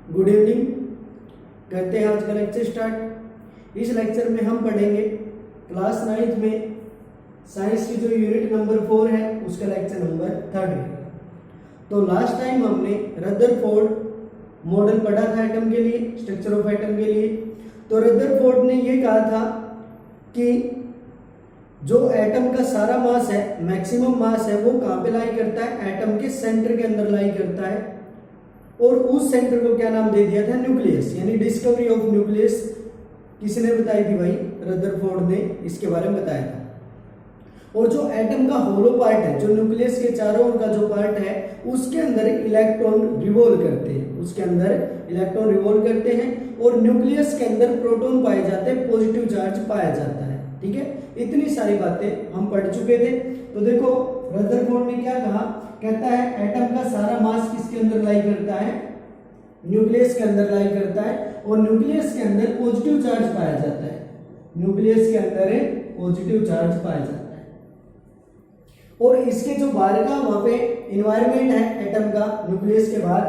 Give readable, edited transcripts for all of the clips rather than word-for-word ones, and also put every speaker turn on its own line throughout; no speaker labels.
Good evening. करते हैं आज का लेक्चर स्टार्ट। इस लेक्चर में हम पढ़ेंगे क्लास 9th में साइंस की जो यूनिट नंबर 4 है उसका लेक्चर नंबर 3 है। तो लास्ट टाइम हमने रदरफोर्ड मॉडल पढ़ा था एटम के लिए, स्ट्रक्चर ऑफ एटम के लिए। तो रदरफोर्ड ने ये कहा था कि जो एटम का सारा मास है, मैक्सिमम मास है, वो कहाँ पे लाई करता है? एटम के सेंटर के अंदर लाई करता है। और उस सेंटर को क्या नाम दे दिया था? न्यूक्लियस। यानी डिस्कवरी ऑफ न्यूक्लियस किसने बताई थी भाई? रदरफोर्ड ने इसके बारे में बताया था। और जो एटम का होलो पार्ट है, जो न्यूक्लियस के चारों ओर का जो पार्ट है, उसके अंदर इलेक्ट्रॉन रिवॉल्व करते हैं, उसके अंदर इलेक्ट्रॉन रिवॉल्व करते हैं। और न्यूक्लियस के अंदर प्रोटॉन पाए जाते हैं, पॉजिटिव चार्ज पाया जाता है। ठीक है, इतनी सारी बातें हम पढ़ चुके थे। तो देखो रदरफोर्ड ने क्या कहा, कहता है एटम का सारा मास किसके अंदर लाई करता है? न्यूक्लियस के अंदर लाई करता है। और न्यूक्लियस के अंदर पॉजिटिव चार्ज पाया जाता है, न्यूक्लियस के अंदर पॉजिटिव चार्ज पाया जाता है। और इसके जो बाहर का वहां पे इन्वायरमेंट है एटम का, न्यूक्लियस के बाहर,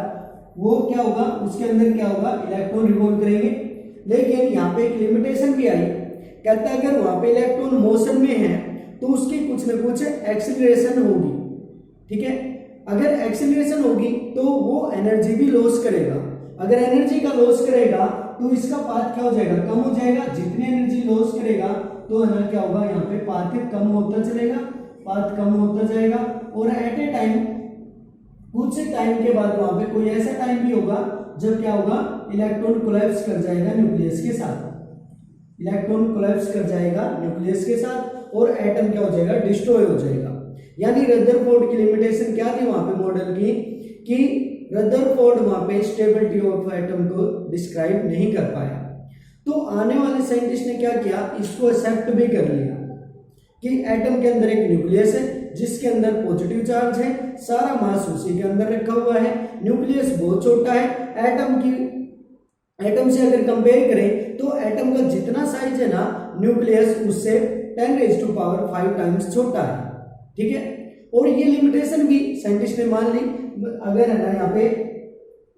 वो क्या होगा? उसके अंदर क्या होगा? इलेक्ट्रॉन रिवॉल्व करेंगे। लेकिन यहाँ पे एक लिमिटेशन भी आई। कहता है अगर वहां पे इलेक्ट्रॉन मोशन में है तो उसकी कुछ ना कुछ एक्सीलरेशन होगी। ठीक है, अगर एक्सीलरेशन होगी तो वो एनर्जी भी लॉस करेगा। अगर एनर्जी का लॉस करेगा तो इसका पाथ क्या हो जाएगा? कम हो जाएगा। जितनी एनर्जी लॉस करेगा तो है ना क्या होगा? यहाँ पे पाथ कम होता चलेगा, पाथ कम होता जाएगा। और एट ए टाइम, कुछ टाइम के बाद वहां पे कोई ऐसा टाइम भी होगा जब क्या होगा? इलेक्ट्रॉन कोलैप्स कर जाएगा न्यूक्लियस के साथ, इलेक्ट्रॉन कोलैप्स कर जाएगा न्यूक्लियस के साथ और एटम क्या हो जाएगा? डिस्ट्रॉय हो जाएगा। यानी रदरफोर्ड की लिमिटेशन क्या थी वहां पे मॉडल की, कि रदरफोर्ड वहां पे स्टेबिलिटी ऑफ एटम को डिस्क्राइब नहीं कर पाया। तो आने वाले साइंटिस्ट ने क्या किया? इसको एक्सेप्ट भी कर लिया कि एटम के अंदर एक न्यूक्लियस है जिसके अंदर पॉजिटिव चार्ज है, सारा मास उसी के अंदर रखा हुआ है, न्यूक्लियस बहुत छोटा है। एटम से अगर कंपेयर करें तो एटम का जितना साइज है ना, न्यूक्लियस उससे 10⁵ टाइम्स छोटा है। ठीक है, और ये लिमिटेशन भी साइंटिस्ट ने मान ली। अगर है ना यहाँ पे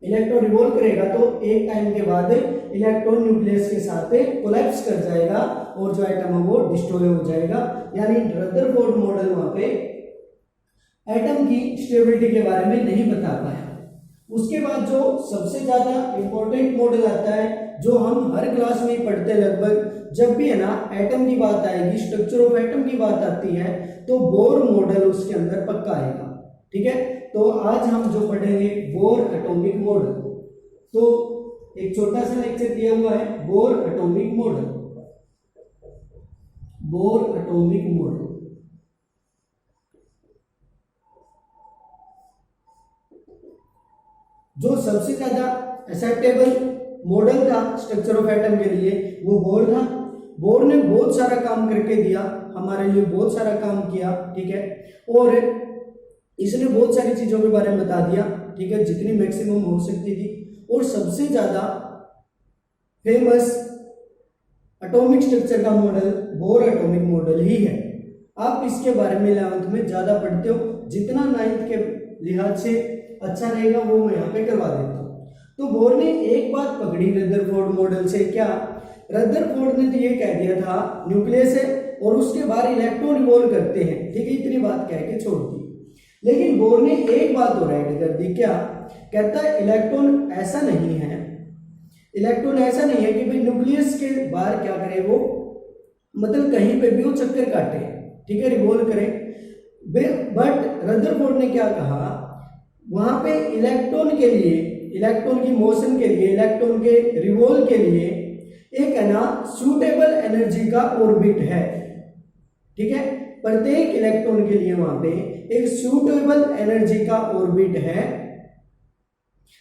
इलेक्ट्रॉन रिवॉल्व करेगा तो एक टाइम के बाद इलेक्ट्रॉन न्यूक्लियस के साथ कोलैप्स कर जाएगा और जो एटम है वो डिस्ट्रॉय हो जाएगा। यानी रदरफोर्ड मॉडल वहां पे एटम की स्टेबिलिटी के बारे में नहीं बता पाया। उसके बाद जो सबसे ज्यादा इंपॉर्टेंट मॉडल आता है, जो हम हर क्लास में पढ़ते हैं लगभग, जब भी है ना एटम की बात आएगी, स्ट्रक्चर ऑफ एटम की बात आती है, तो बोर मॉडल उसके अंदर पक्का आएगा। ठीक है, तो आज हम जो पढ़ेंगे बोर एटॉमिक मॉडल। तो एक छोटा सा लेक्चर दिया हुआ है, bore atomic model, bore atomic model. जो सबसे ज्यादा एक्सेप्टेबल मॉडल था स्ट्रक्चर ऑफ एटम के लिए वो बोर था। बोर ने बहुत सारा काम करके दिया, हमारे लिए बहुत सारा काम किया। ठीक है, और इसने बहुत सारी चीजों के बारे में बता दिया। ठीक है, जितनी मैक्सिमम हो सकती थी। और सबसे ज्यादा फेमस एटॉमिक स्ट्रक्चर का मॉडल बोर एटॉमिक मॉडल ही है। आप इसके बारे में 11th में ज्यादा पढ़ते हो, जितना 9th के लिहाज से अच्छा रहेगा वो मैं यहाँ पे करवा देता हूँ। तो बोर ने एक बात पकड़ी रदरफोर्ड मॉडल से, क्या? रदरफोर्ड ने तो ये कह दिया था न्यूक्लियस है और उसके बाहर इलेक्ट्रॉन रिवॉल्व करते हैं। ठीक है, इतनी बात कह के छोड़ दी। लेकिन बोर ने एक बात और ऐड कर दी, क्या? कहता है इलेक्ट्रॉन ऐसा नहीं है, इलेक्ट्रॉन ऐसा नहीं है कि भाई न्यूक्लियस के बाहर क्या करे वो, मतलब कहीं पे भी वो चक्कर काटे, ठीक है, रिवॉल्व करे। बट रदरफोर्ड ने क्या कहा, वहां पे इलेक्ट्रॉन के लिए, इलेक्ट्रॉन की मोशन के लिए, इलेक्ट्रॉन के रिवॉल्व के लिए एक है ना सूटेबल एनर्जी का ऑर्बिट है। ठीक है, प्रत्येक इलेक्ट्रॉन के लिए वहां पे एक सूटेबल एनर्जी का ऑर्बिट है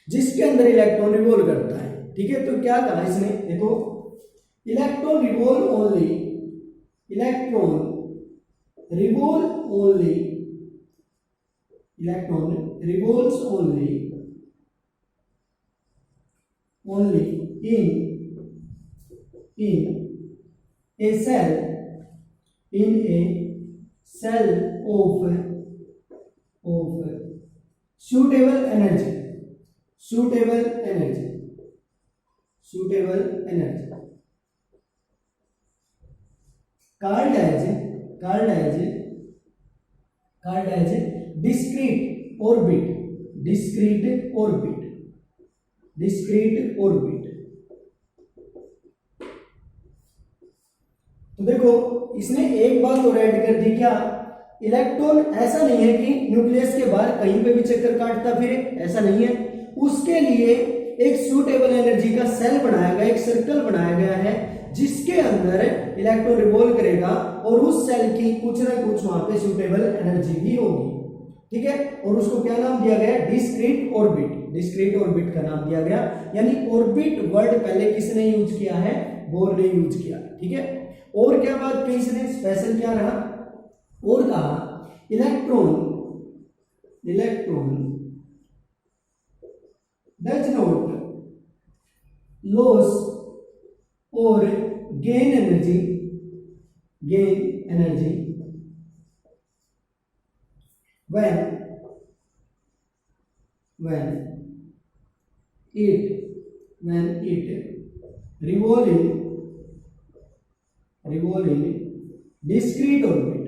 जिसके अंदर इलेक्ट्रॉन रिवॉल्व करता है। ठीक है, तो क्या कहा इसने? देखो, electron revolve only, electron revolve only, electron revolves only in a cell, in a cell of suitable energy, suitable energy। suitable energy called as discrete orbit. तो देखो इसने एक बात और ऐड कर दी, क्या? इलेक्ट्रॉन ऐसा नहीं है कि न्यूक्लियस के बाहर कहीं पे भी चक्कर काटता फिरे, ऐसा नहीं है। उसके लिए एक सूटेबल एनर्जी का सेल बनाया गया, एक सर्कल बनाया गया है जिसके अंदर इलेक्ट्रॉन रिवॉल्व करेगा और उस सेल की कुछ ना कुछ वहां पे सूटेबल एनर्जी भी होगी, ठीक है। और उसको क्या नाम दिया गया? डिस्क्रीट ऑर्बिट का नाम दिया गया। यानी ऑर्बिट वर्ड पहले किसने यूज किया है? बोर ने यूज किया, ठीक है। और क्या बात कही इसने? स्पेशल क्या रहा? और कहा इलेक्ट्रॉन डज नॉट लॉस और gain energy when it revolve in discrete orbit।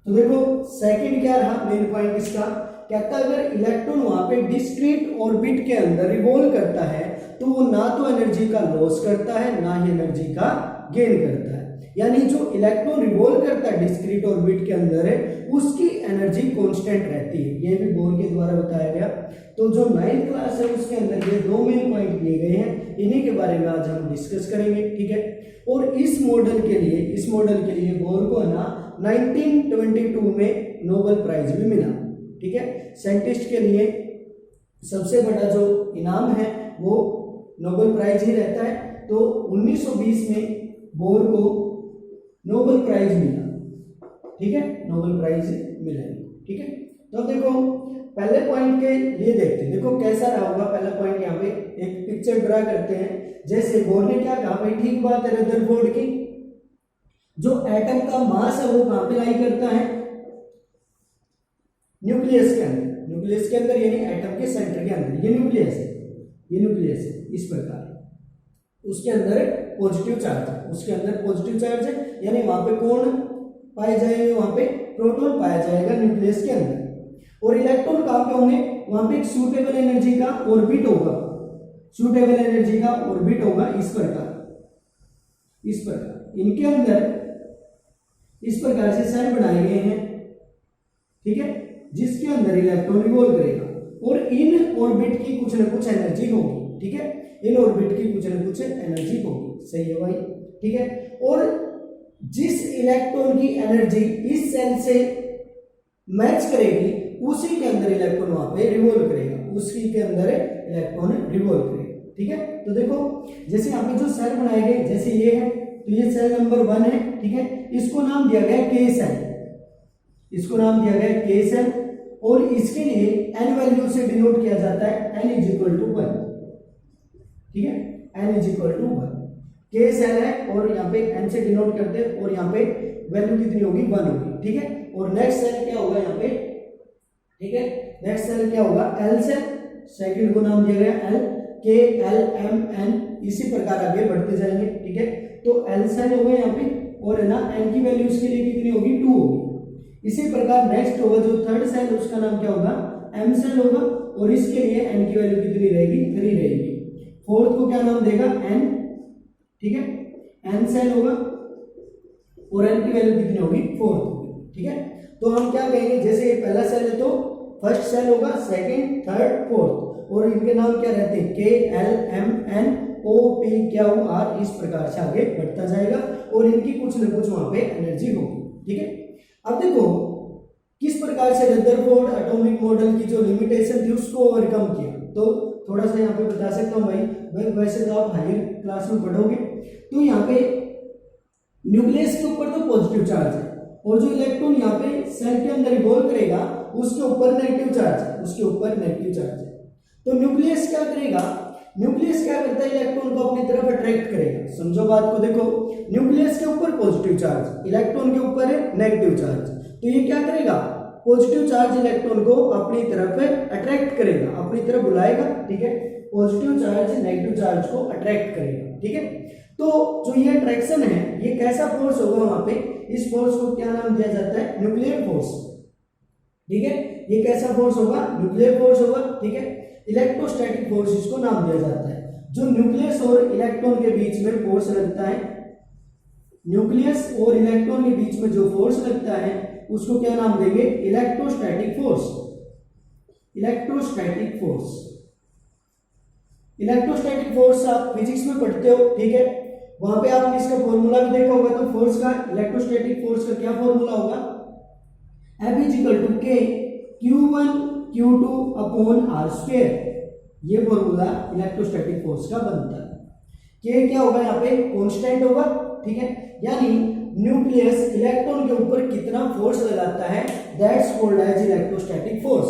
तो देखो सेकंड क्या रहा मेन पॉइंट इसका? कहता है अगर इलेक्ट्रॉन वहां पे डिस्क्रीट ऑर्बिट के अंदर रिवॉल्व करता है तो वो ना तो एनर्जी का लॉस करता है ना ही एनर्जी का गेन करता है। यानी जो इलेक्ट्रॉन रिवॉल्व करता है डिस्क्रीट ऑर्बिट के अंदर है उसकी एनर्जी कांस्टेंट रहती है, ये भी बोर के द्वारा बताया गया। तो जो 9th क्लास है उसके अंदर ये दो मेन पॉइंट दिए गए हैं, इन्हीं के बारे में आज हम डिस्कस करेंगे, ठीक है। और इस मॉडल के लिए बोर को है ना 1922 में नोबेल प्राइज भी मिला, ठीक है। साइंटिस्ट के लिए सबसे बड़ा जो इनाम है वो नोबेल प्राइज ही रहता है। तो 1920 में बोर को नोबेल प्राइज मिला, ठीक है, नोबेल प्राइज मिला, ठीक है। तो देखो पहले पॉइंट के लिए देखते हैं, देखो कैसा रहा होगा पहला पॉइंट। यहाँ पे एक पिक्चर ड्रा करते हैं। जैसे बोर ने क्या कहा, भाई ठीक बात है रदरफोर्ड की, जो एटम का मास है वो कहां पे लाई करता है? न्यूक्लियस के अंदर यानी एटम के सेंटर के अंदर। ये न्यूक्लियस है इस प्रकार। उसके अंदर पॉजिटिव चार्ज है, यानी वहां पे कौन पाए जाएंगे? वहां पे प्रोटॉन पाया जाएगा न्यूक्लियस के अंदर। और इलेक्ट्रॉन कहां पे होंगे? वहां पे एक सूटेबल एनर्जी का ऑर्बिट होगा, इस प्रकार इनके अंदर इस प्रकार से सेल बनाए गए हैं, ठीक है, जिसके अंदर इलेक्ट्रॉन रिवॉल्व करेगा और इन ऑर्बिट की कुछ ना कुछ एनर्जी होगी, ठीक है, इन ऑर्बिट की कुछ ना कुछ एनर्जी होगी, सही है भाई, ठीक है। और जिस इलेक्ट्रॉन की एनर्जी इस सेल से मैच करेगी उसी के अंदर इलेक्ट्रॉन वहां पे रिवॉल्व करेगा, ठीक है। तो देखो जैसे यहाँ पे जो सेल बनाए गए, जैसे ये है तो ये सेल नंबर 1 है, ठीक है। इसको नाम दिया गया के सेल, और इसके लिए n वैल्यू से डिनोट किया जाता है n = 1, ठीक है, n = 1 के सेल है और यहाँ पे n से डिनोट करते हैं और यहाँ पे वैल्यू कितनी होगी? 1 होगी, ठीक है। और नेक्स्ट सेल क्या होगा यहाँ पे? ठीक है, नेक्स्ट सेल क्या होगा? L सेल, सेकंड को नाम दिया गया L, K L M N, इसी प्रकार आगे बढ़ते जाएंगे, ठीक है। तो L सेल होगा यहाँ पे और है ना n की वैल्यू उसके लिए कितनी होगी? 2 होगी। इसी प्रकार नेक्स्ट होगा जो थर्ड सेल, उसका नाम क्या होगा? M सेल होगा और इसके लिए n की वैल्यू कितनी रहेगी? 3 रहेगी। फोर्थ को क्या नाम देगा? N, ठीक है, N सेल होगा और n की वैल्यू कितनी होगी? 4 होगी, ठीक है। तो हम क्या कहेंगे, जैसे ये पहला सेल है तो फर्स्ट सेल होगा, सेकंड, थर्ड, फोर्थ, और इनके नाम क्या रहते हैं? K L M N O P Q R, इस प्रकार से आगे बढ़ता जाएगा और इनकी कुछ न कुछ वहां पे एनर्जी होगी, ठीक है। अब देखो किस प्रकार से रदरफोर्ड एटॉमिक मॉडल की जो लिमिटेशन थी उसको ओवरकम किया। तो थोड़ा सा यहाँ पे बता सकता हूँ भाई, वैसे तो आप हायर क्लास में पढ़ोगे तो यहाँ पे न्यूक्लियस के ऊपर तो पॉजिटिव चार्ज है और जो इलेक्ट्रॉन यहाँ पे सेल के अंदर रिवॉल्व करेगा उसके ऊपर नेगेटिव चार्ज है। तो न्यूक्लियस क्या करेगा? न्यूक्लियस क्या करता है? इलेक्ट्रॉन को अपनी तरफ अट्रैक्ट करेगा। समझो बात को, देखो न्यूक्लियस के ऊपर पॉजिटिव चार्ज, इलेक्ट्रॉन के ऊपर है नेगेटिव चार्ज, तो ये क्या करेगा? पॉजिटिव चार्ज इलेक्ट्रॉन को अपनी तरफ अट्रैक्ट करेगा, अपनी तरफ बुलाएगा, ठीक है। पॉजिटिव चार्ज नेगेटिव चार्ज को अट्रैक्ट करेगा, ठीक है। तो जो ये अट्रैक्शन है ये कैसा फोर्स होगा वहां पे, इस फोर्स को क्या नाम दिया जाता है, न्यूक्लियर फोर्स, ठीक है। ये कैसा फोर्स होगा, न्यूक्लियर फोर्स होगा, ठीक है। इलेक्ट्रोस्टैटिक फोर्स इसको नाम दिया जाता है। जो न्यूक्लियस और इलेक्ट्रॉन के बीच में फोर्स लगता है, न्यूक्लियस और इलेक्ट्रॉन के बीच में जो फोर्स लगता है उसको क्या नाम देंगे, electrostatic force. Electrostatic force, electrostatic force आप फिजिक्स में पढ़ते हो, ठीक है। वहां पे आपने इसका फॉर्मूला भी देखा होगा। तो फोर्स का, इलेक्ट्रोस्टैटिक फोर्स का क्या फॉर्मूला होगा, F = K Q1 Q2 upon R square. ये फॉर्मूला इलेक्ट्रोस्टैटिक फोर्स का बनता है। K क्या होगा, यहाँ पे कांस्टेंट होगा, ठीक है। यानी न्यूक्लियस इलेक्ट्रॉन के ऊपर कितना फोर्स लगाता है, that's called as electrostatic force,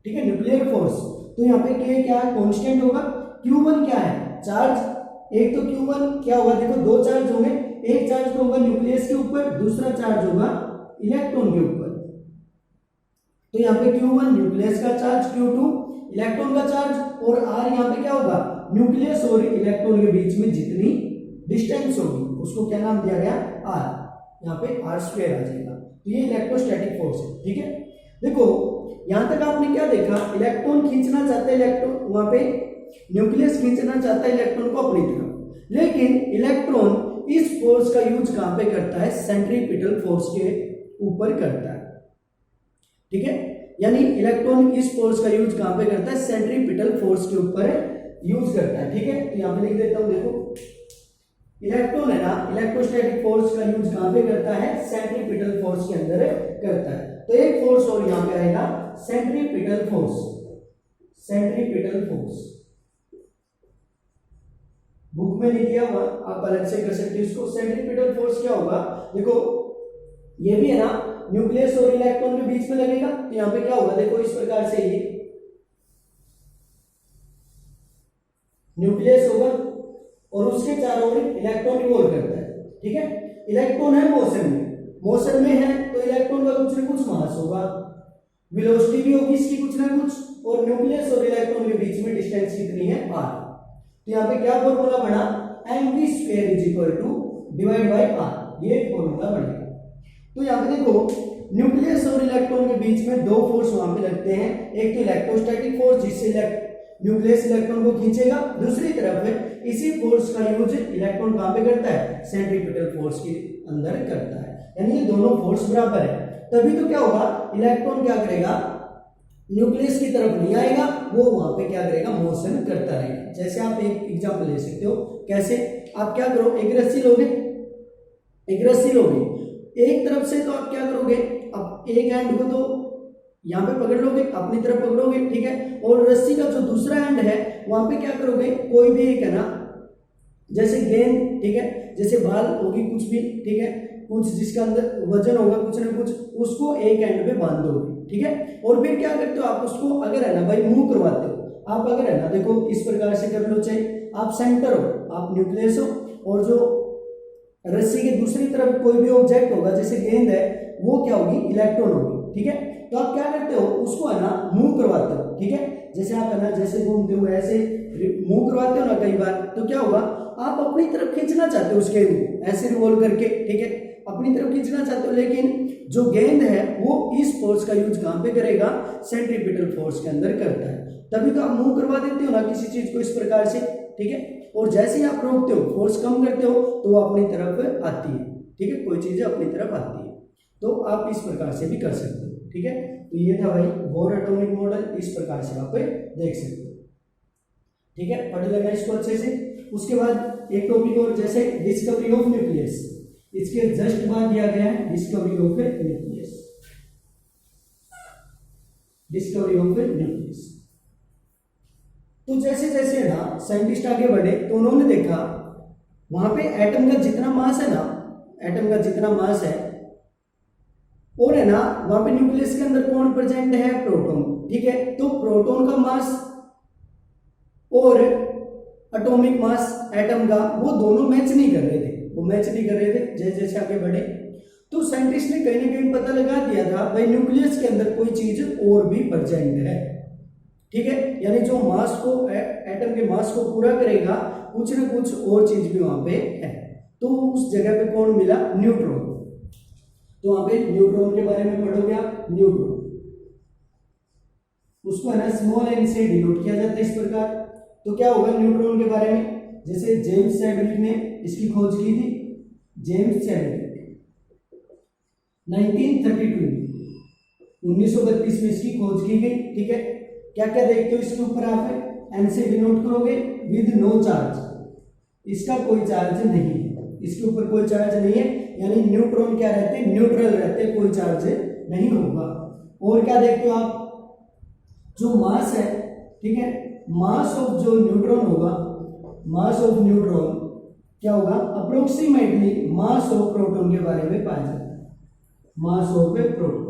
ठीक है, न्यूक्लियर फोर्स। तो यहाँ पे K क्या है, कांस्टेंट होगा। Q1 क्या है, चार्ज। एक तो Q1 क्या होगा, देखो दो चार्ज होंगे, एक चार्ज तो होगा न्यूक्लियस के ऊपर, दूसरा चार्ज होगा इलेक्ट्रॉन के ऊपर। तो यहाँ पे Q1 न्यूक्लियस का चार्ज, Q2 इलेक्ट्रॉन का चार्ज, और R यहाँ पे क्या होगा, न्यूक्लियस और इलेक्ट्रॉन के बीच में जितनी डिस्टेंस होगी उसको क्या नाम दिया गया, R। यहाँ पे R स्क्वायर आ जाएगा। तो ये इलेक्ट्रोस्टैटिक फोर्स है, ठीक है। देखो यहां तक आपने क्या देखा, इलेक्ट्रॉन खींचना चाहता है, इलेक्ट्रॉन वहां पे न्यूक्लियस खींचना चाहता है इलेक्ट्रॉन को अपनी तरफ, लेकिन इलेक्ट्रॉन इस फोर्स का यूज कहां पे करता है, सेंट्रीपिटल फोर्स के ऊपर करता है, ठीक है। यानी इलेक्ट्रॉन इस फोर्स का यूज कहां पे करता है, सेंट्रीपिटल फोर्स के ऊपर यूज करता है, ठीक है। तो यहां पे लिख देता हूं, देखो इलेक्ट्रॉन है ना, इलेक्ट्रोस्टैटिक फोर्स का यूज कहां पे करता है, सेंट्रीपिटल फोर्स के अंदर करता है। तो एक फोर्स और यहां पे आएगा, centripetal force. Centripetal force book में नहीं दिया हुआ, आप अलग से कर सकते हो इसको। सेंट्रीपिटल फोर्स क्या होगा, देखो ये भी है ना, न्यूक्लियस और इलेक्ट्रॉन के बीच में लगेगा। तो यहां पे क्या होगा, देखो इस प्रकार से ये न्यूक्लियस होगा और उसके चारों ओर इलेक्ट्रॉन रिवॉल्व करता है, ठीक है। इलेक्ट्रॉन है मोशन में, मोशन में है तो इलेक्ट्रॉन का कुछ ना कुछ मास होगा, वेलोसिटी भी होगी इसकी कुछ ना कुछ, और न्यूक्लियस और इलेक्ट्रॉन के बीच में डिस्टेंस कितनी है, r। तो यहाँ पे क्या फॉर्मूला बना, mv² डिवाइड बाय r, ये फॉर्मूला बनेगा। तो यहाँ पे देखो न्यूक्लियस और इलेक्ट्रॉन के बीच में दो फोर्स वहां पे लगते हैं, एक तो इलेक्ट्रोस्टैटिक फोर्स जिससे न्यूक्लियस इलेक्ट्रॉन को खींचेगा, दूसरी तरफ इसी फोर्स का यूज इलेक्ट्रॉन कहां पे करता है, सेंट्रीपिटल फोर्स के अंदर करता है। यानी ये दोनों फोर्स बराबर है, तभी तो क्या होगा, इलेक्ट्रॉन क्या करेगा, न्यूक्लियस की तरफ नहीं आएगा, वो वहां पे क्या करेगा, मोशन करता रहेगा। जैसे आप एक एग्जांपल ले सकते हो, कैसे, आप क्या करो, एक रस्सी लोगे, एक रस्सी लोगे, एक तरफ से तो आप क्या करोगे, अब एक एंड को तो यहाँ पे पकड़ लोगे, अपनी तरफ पकड़ोगे, ठीक है, और रस्सी का जो दूसरा एंड है वहां पे क्या करोगे, कोई भी एक है ना, जैसे गेंद, ठीक है, जैसे बाल होगी कुछ भी, ठीक है, कुछ जिसका अंदर वजन होगा कुछ ना कुछ, उसको एक एंड पे बांध दोगे, ठीक है। और फिर क्या करते हो, आप उसको अगर है ना भाई मूव करवाते हो, आप अगर है ना, देखो इस प्रकार से कर लो, चाहे आप सेंटर हो, आप न्यूक्लियस हो, और जो रस्सी के दूसरी तरफ कोई भी ऑब्जेक्ट होगा जैसे गेंद है, वो क्या होगी, इलेक्ट्रॉन होगी, ठीक है। तो आप क्या करते हो, उसको है ना मूव करवाते हो, ठीक है, जैसे आप है ना, जैसे घूमते हुए ऐसे मूव करवाते हो ना कई बार, तो क्या होगा, आप अपनी तरफ खींचना चाहते हो उसके ऐसे रिवॉल्व करके, ठीक है, अपनी तरफ खींचना चाहते हो, लेकिन जो गेंद है वो इस फोर्स का यूज कहां पे करेगा, सेंट्रीपिटल फोर्स के अंदर करता है। तभी तो आप मूव करवा देते हो ना किसी चीज को इस प्रकार से, ठीक है, और जैसे ही आप रोकते हो, फोर्स कम करते हो, तो वो अपनी तरफ आती है, ठीक है, कोई चीज अपनी तरफ आती है। तो आप इस प्रकार से भी कर सकते हो, ठीक है। तो ये था भाई बोर एटॉमिक मॉडल, इस प्रकार से आप देख सकते हो, ठीक है, पढ़ लेना इसको अच्छे से। उसके बाद एक टॉपिक और, जैसे डिस्कवरी ऑफ न्यूक्लियस, इसके जस्ट बाद दिया गया है discovery of nucleus, discovery of nucleus. तो जैसे जैसे ना साइंटिस्ट आगे बढ़े तो उन्होंने देखा वहां पे एटम का जितना मास है ना, एटम का जितना मास है, और है ना वहां पे न्यूक्लियस के अंदर कौन प्रेजेंट है, प्रोटॉन, ठीक है। तो प्रोटॉन का मास और एटॉमिक मास एटम का, वो दोनों मैच नहीं कर रहे थे, वो मैच नहीं कर रहे थे जैसे जैसे आगे बढ़े। तो साइंटिस्ट ने कहीं ना कहीं पता लगा दिया था भाई न्यूक्लियस के अंदर कोई चीज और भी प्रेजेंट है, ठीक है, यानी जो मास को एटम के मास को पूरा करेगा कुछ ना कुछ और चीज भी वहां पे है। तो उस जगह पे कौन मिला? न्यूट्रॉन। तो वहां पे न्यूट्रॉन के बारे में पढ़ोगे आप, न्यूट्रॉन, उसको है ना स्मॉल एन से डिनोट किया जाता है इस प्रकार। तो क्या होगा न्यूट्रॉन के बारे में? जैसे जेम्स चैडविक ने इसकी खोज की थी, जेम्स चैडविक 1932 1932 में इसकी खोज की गई, ठीक है। क्या क्या देखते हो इसके ऊपर आप? एन से डिनोट करोगे विद नो चार्ज, इसका कोई चार्ज नहीं है, इसके ऊपर कोई चार्ज नहीं है, यानी न्यूट्रॉन क्या रहते हैं? न्यूट्रल रहते हैं, कोई चार्ज नहीं होगा। और क्या देखते हो आप? जो मास है, ठीक है, मास ऑफ जो न्यूट्रॉन होगा, मास ऑफ न्यूट्रॉन क्या होगा? अप्रोक्सीमेटली मास ऑफ प्रोटॉन के बारे में पाया जाता है, मास ऑफ प्रोटॉन,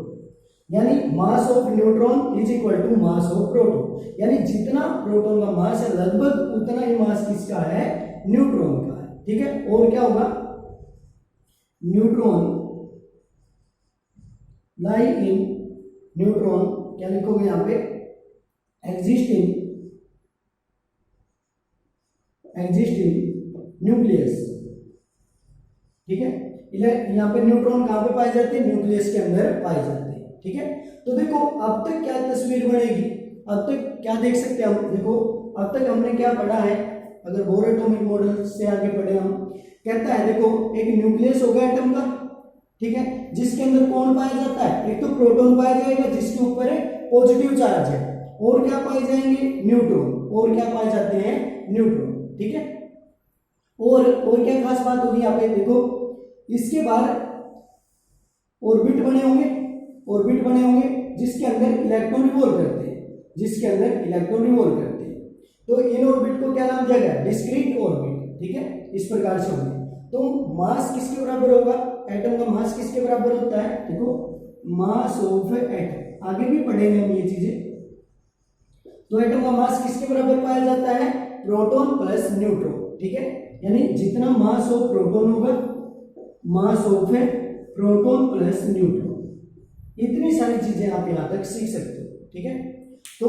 यानी mass of neutron is equal to mass of proton, यानी जितना प्रोटॉन का मास है लगभग उतना ही मास किसका है? न्यूट्रॉन का है, ठीक है। और क्या होगा? न्यूट्रॉन लाई इन, न्यूट्रॉन क्या लिखोगे यहां पे? एग्जिस्टिंग न्यूक्लियस, ठीक है। यहाँ पे न्यूट्रॉन कहां पे पाए जाते हैं? न्यूक्लियस के अंदर पाए जाते हैं, ठीक है। तो देखो अब तक क्या तस्वीर बनेगी, अब तक क्या देख सकते हैं हम? देखो अब तक हमने क्या पढ़ा है, अगर बोर एटॉमिक मॉडल से आगे पढ़े हम, कहता है देखो एक न्यूक्लियस होगा एटम का, ठीक है, जिसके अंदर कौन पाया जाता है? एक तो प्रोटॉन पाया जाएगा जिसके ऊपर पॉजिटिव चार्ज है, और क्या पाए जाएंगे? न्यूट्रॉन, और क्या पाए जाते हैं? न्यूट्रॉन, ठीक है। और क्या खास बात होगी यहाँ पे? देखो इसके बाहर ऑर्बिट बने होंगे जिसके अंदर इलेक्ट्रॉन रिवॉल्व करते हैं, तो इन ऑर्बिट को क्या नाम दिया गया? डिस्क्रीट ऑर्बिट, ठीक है, इस प्रकार से होंगे। तो मास किसके बराबर होगा? एटम का मास किसके बराबर होता है? देखो मास ऑफ एटम, आगे भी पढ़ेंगे हम ये चीजें। तो एटम का मास किसके बराबर पाया जाता है? प्रोटॉन प्लस न्यूट्रॉन, ठीक है, यानी जितना मास ऑफ प्रोटॉन होगा, मास ऑफ प्रोटॉन प्लस न्यूट्रॉन, इतनी सारी चीजें आप यहां तक सीख सकते हो, ठीक है। तो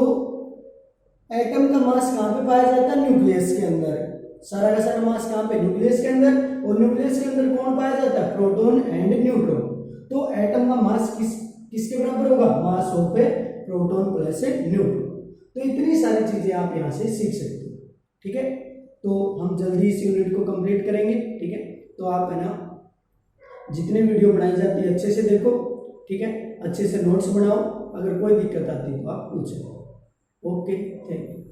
एटम का मास कहां पे पाया जाता है? न्यूक्लियस के अंदर, सारा का सारा मास कहां पे? न्यूक्लियस के अंदर, और न्यूक्लियस के अंदर कौन पाया जाता है? Proton and neutron. तो एटम का मास किसके बराबर होगा? मास ऑफ प्रोटॉन प्लस न्यूट्रॉन। तो इतनी सारी चीजें आप यहां से सीख सकते हो, ठीक है। तो हम जल्दी इस यूनिट को कंप्लीट करेंगे, ठीक है। तो आप है ना जितने वीडियो बनाई जाती है अच्छे से देखो, ठीक है, अच्छे से नोट्स बनाओ, अगर कोई दिक्कत आती है तो आप पूछो। Okay, thank you.